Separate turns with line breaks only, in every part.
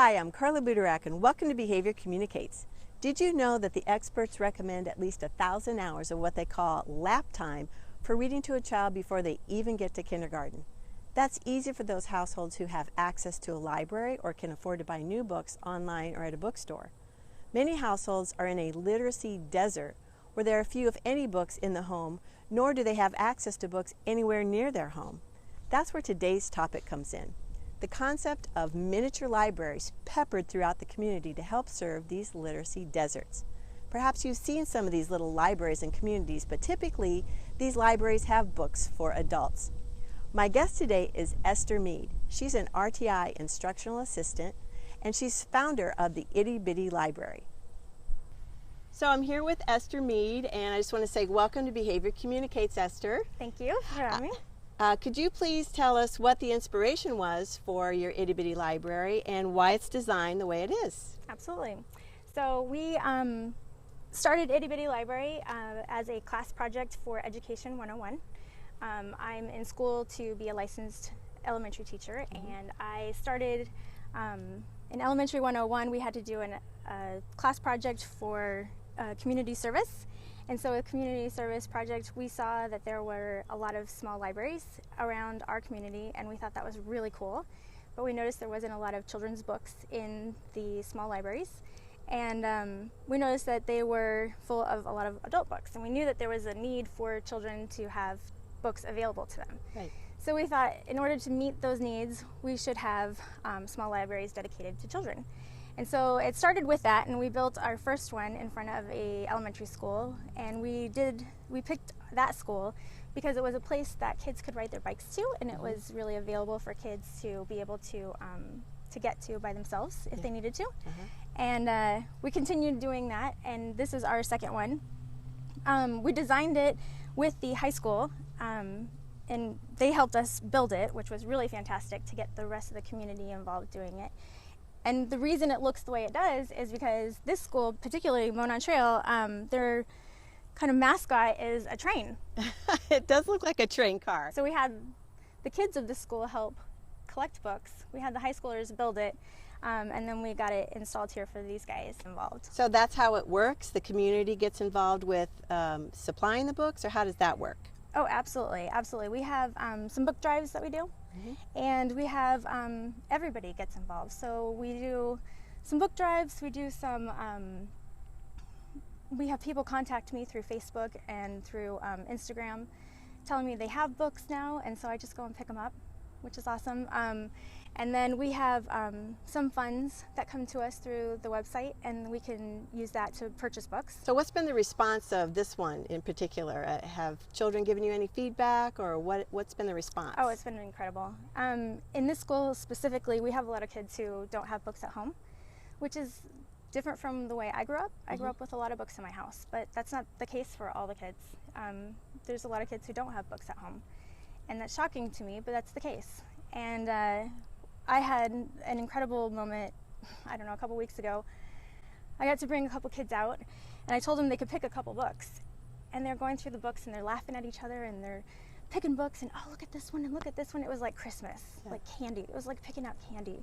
Hi, I'm Carla Butorac and welcome to Behavior Communicates. Did you know that the experts recommend at least 1,000 hours of what they call lap time for reading to a child before they even get to kindergarten? That's easy for those households who have access to a library or can afford to buy new books online or at a bookstore. Many households are in a literacy desert where there are few if any books in the home, nor do they have access to books anywhere near their home. That's where today's topic comes in. The concept of miniature libraries peppered throughout the community to help serve these literacy deserts. Perhaps you've seen some of these little libraries in communities, but typically these libraries have books for adults. My guest today is Esther Mead. She's an RTI instructional assistant and she's founder of the Itty Bitty Library. So I'm here with Esther Mead and I just want to say welcome to Behavior Communicates, Esther.
Thank you for having me.
Could you please tell us what the inspiration was for your Itty Bitty Library and why it's designed the way it is?
Absolutely. So we started Itty Bitty Library as a class project for Education 101. I'm in school to be a licensed elementary teacher, and I started in Elementary 101. We had to do a class project for community service. And so with community service project, we saw that there were a lot of small libraries around our community, and we thought that was really cool. But we noticed there wasn't a lot of children's books in the small libraries. And we noticed that they were full of a lot of adult books. And we knew that there was a need for children to have books available to them.
Right.
So we thought in order to meet those needs, we should have small libraries dedicated to children. And so it started with that, and we built our first one in front of a elementary school, and we picked that school because it was a place that kids could ride their bikes to, and it was really available for kids to be able to get to by themselves if they needed to. And we continued doing that, and this is our second one. We designed it with the high school, and they helped us build it, which was really fantastic to get the rest of the community involved doing it. And the reason it looks the way it does is because this school, particularly Monon Trail, their kind of mascot is a train.
It does look like a train car.
So we had the kids of the school help collect books. We had the high schoolers build it, and then we got it installed here for these guys involved.
So that's how it works? The community gets involved with supplying the books, or how does that work?
Oh, absolutely, absolutely. We have some book drives that we do, and we have everybody gets involved. So we do some book drives, we do some, we have people contact me through Facebook and through Instagram telling me they have books now, and so I just go and pick them up, which is awesome. And then we have some funds that come to us through the website, and we can use that to purchase books.
So what's been the response of this one in particular? Have children given you any feedback, or what's been the response?
Oh, it's been incredible. In this school specifically, we have a lot of kids who don't have books at home, which is different from the way I grew up. I grew up with a lot of books in my house, but that's not the case for all the kids. There's a lot of kids who don't have books at home, and that's shocking to me, but that's the case. And I had an incredible moment, I don't know, a couple weeks ago. I got to bring a couple kids out, and I told them they could pick a couple books. And they're going through the books, and they're laughing at each other, and they're picking books, and oh, look at this one, and look at this one. It was like Christmas, like candy. It was like picking out candy.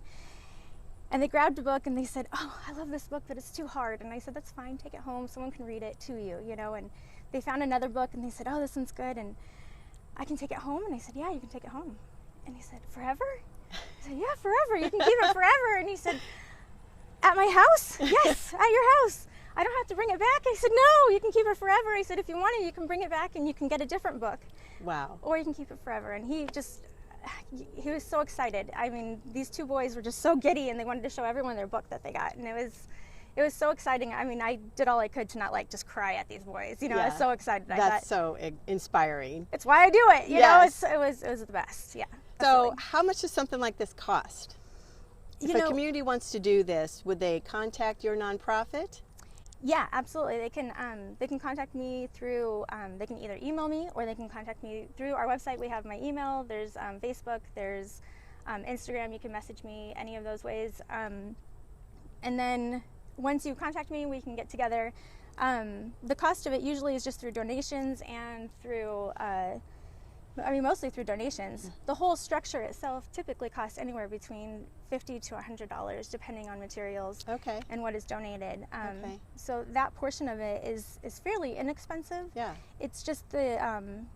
And they grabbed a book, and they said, oh, I love this book, but it's too hard. And I said, that's fine, take it home. Someone can read it to you, you know. And they found another book, and they said, oh, this one's good, and I can take it home. And I said, yeah, you can take it home. And he said, forever? I said, yeah, forever. You can keep it forever. And he said, at my house? Yes, at your house. I don't have to bring it back. I said, no, you can keep it forever. He said, if you want it, you can bring it back and you can get a different book.
Wow.
Or you can keep it forever. And he was so excited. I mean, these two boys were just so giddy, and they wanted to show everyone their book that they got. And it was so exciting. I mean, I did all I could to not just cry at these boys. You know, I was so excited.
That's so inspiring.
It's why I do it. You know, it was the best. Yeah.
So
absolutely.
How much does something like this cost? If a community wants to do this, would they contact your nonprofit?
Yeah, absolutely. They can contact me through, they can either email me or they can contact me through our website. We have my email, there's Facebook, there's Instagram. You can message me any of those ways. And then once you contact me, we can get together. The cost of it usually is just through donations and through I mean, mostly through donations. The whole structure itself typically costs anywhere between $50 to $100, depending on materials and what is donated. So that portion of it is fairly inexpensive.
Yeah.
It's just the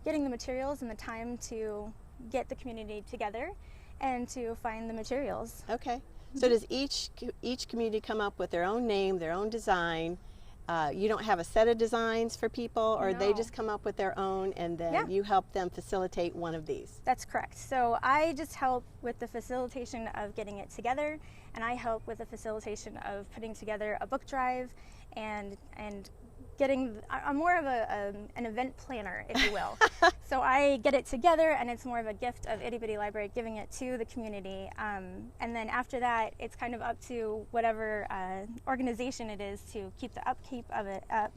getting the materials and the time to get the community together and to find the materials.
Okay. So does each community come up with their own name, their own design? You don't have a set of designs for people, or they just come up with their own, and then you help them facilitate one of these?
That's correct. So I just help with the facilitation of getting it together, and I help with the facilitation of putting together a book drive and getting, I'm more of an event planner, if you will. So I get it together, and it's more of a gift of Itty Bitty Library, giving it to the community. And then after that, it's kind of up to whatever organization it is to keep the upkeep of it up.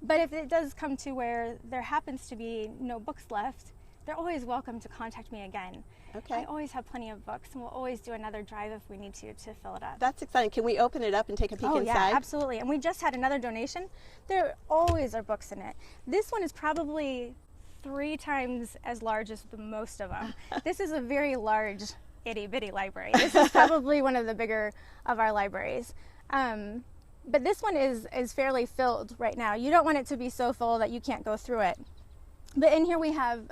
But if it does come to where there happens to be no books left, they're always welcome to contact me again.
Okay.
I always have plenty of books, and we'll always do another drive if we need to fill it up.
That's exciting. Can we open it up and take a peek inside?
Yeah, absolutely. And we just had another donation. There always are books in it. This one is probably 3 times as large as the most of them. This is a very large Itty Bitty library. This is probably one of the bigger of our libraries. But this one is fairly filled right now. You don't want it to be so full that you can't go through it. But in here we have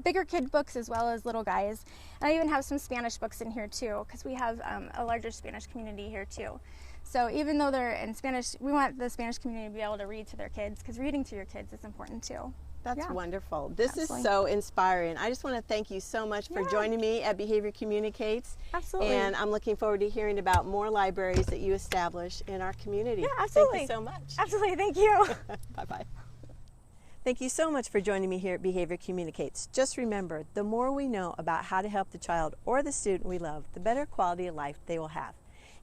bigger kid books as well as little guys. And I even have some Spanish books in here too, because we have a larger Spanish community here too. So even though they're in Spanish, we want the Spanish community to be able to read to their kids, because reading to your kids is important too.
That's wonderful. This is so inspiring. I just want to thank you so much for joining me at Behavior Communicates.
Absolutely.
And I'm looking forward to hearing about more libraries that you establish in our community.
Yeah, absolutely.
Thank you so much.
Absolutely. Thank you.
Bye-bye. Thank you so much for joining me here at Behavior Communicates. Just remember, the more we know about how to help the child or the student we love, the better quality of life they will have.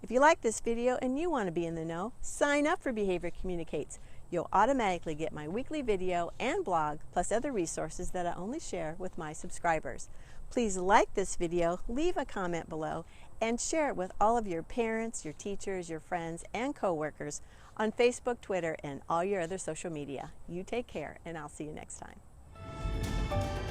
If you like this video and you want to be in the know, sign up for Behavior Communicates. You'll automatically get my weekly video and blog, plus other resources that I only share with my subscribers. Please like this video, leave a comment below, and share it with all of your parents, your teachers, your friends, and coworkers on Facebook, Twitter, and all your other social media. You take care, and I'll see you next time.